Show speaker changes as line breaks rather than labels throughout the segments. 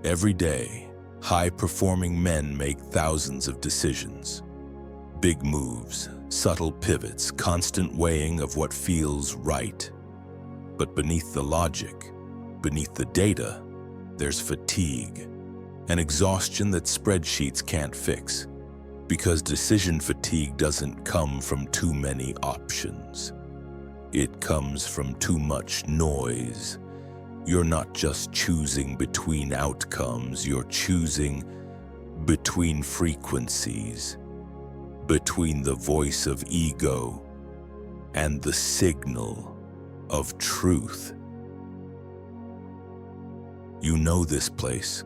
Every day, high-performing men make thousands of decisions. Big moves, subtle pivots, constant weighing of what feels right. But beneath the logic, beneath the data, there's fatigue, an exhaustion that spreadsheets can't fix. Because decision fatigue doesn't come from too many options. It comes from too much noise. You're not just choosing between outcomes, you're choosing between frequencies, between the voice of ego and the signal of truth. You know this place,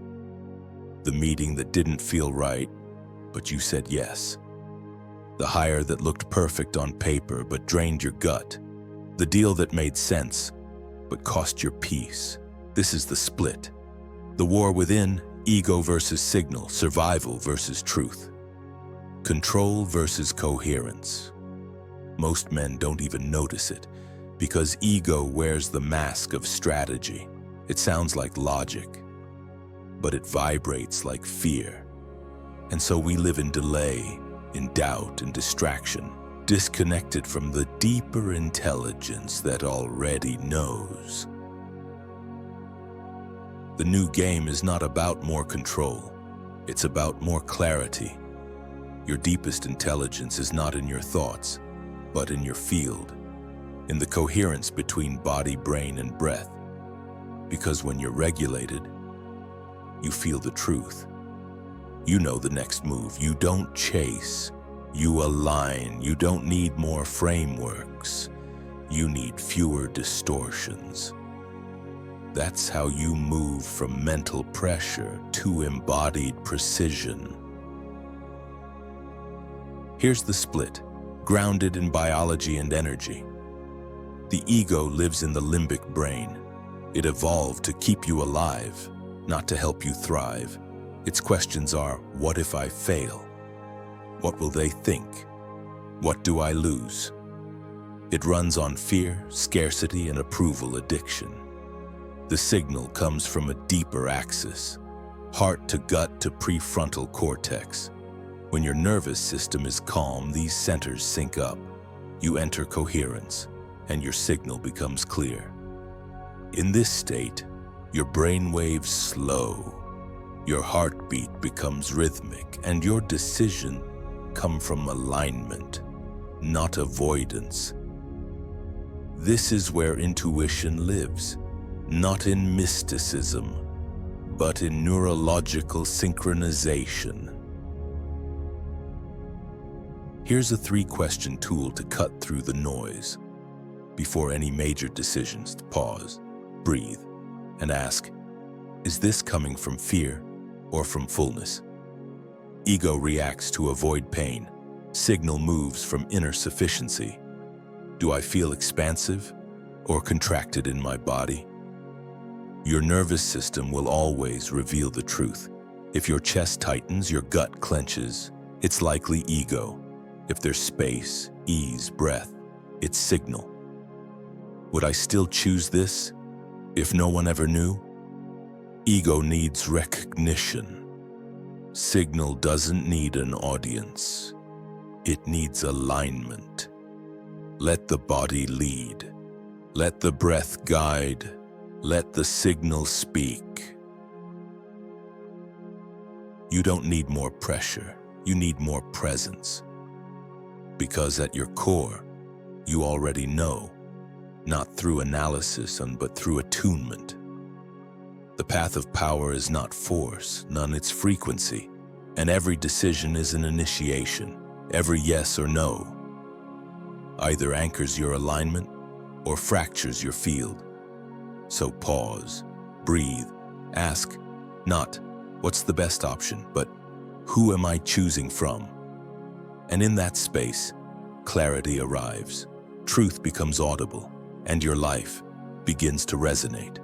the meeting that didn't feel right, but you said yes. The hire that looked perfect on paper but drained your gut. The deal that made sense but cost your peace. This is the split. The war within, ego versus signal, survival versus truth. Control versus coherence. Most men don't even notice it because ego wears the mask of strategy. It sounds like logic, but it vibrates like fear. And so we live in delay, in doubt and distraction, disconnected from the deeper intelligence that already knows. The new game is not about more control. It's about more clarity. Your deepest intelligence is not in your thoughts, but in your field, in the coherence between body, brain, and breath. Because when you're regulated, you feel the truth. You know the next move. You don't chase. You align. You don't need more frameworks. You need fewer distortions. That's how you move from mental pressure to embodied precision. Here's the split, grounded in biology and energy. The ego lives in the limbic brain. It evolved to keep you alive, not to help you thrive. Its questions are, what if I fail? What will they think? What do I lose? It runs on fear, scarcity, and approval addiction. The signal comes from a deeper axis, heart to gut to prefrontal cortex. When your nervous system is calm, these centers sync up. You enter coherence, and your signal becomes clear. In this state, your brain waves slow, your heartbeat becomes rhythmic, and your decision come from alignment, not avoidance. This is where intuition lives, not in mysticism, but in neurological synchronization. Here's a 3-question tool to cut through the noise. Before any major decisions, pause, breathe, and ask, is this coming from fear or from fullness? Ego reacts to avoid pain. Signal moves from inner sufficiency. Do I feel expansive or contracted in my body? Your nervous system will always reveal the truth. If your chest tightens, your gut clenches, it's likely ego. If there's space, ease, breath, it's signal. Would I still choose this if no one ever knew? Ego needs recognition. Signal doesn't need an audience. It needs alignment. Let the body lead. Let the breath guide. Let the signal speak. You don't need more pressure. You need more presence. Because at your core, you already know, not through analysis, but through attunement. The path of power is not force, none its frequency, and every decision is an initiation. Every yes or no either anchors your alignment or fractures your field. So pause, breathe, ask, not what's the best option, but who am I choosing from? And in that space, clarity arrives, truth becomes audible, and your life begins to resonate.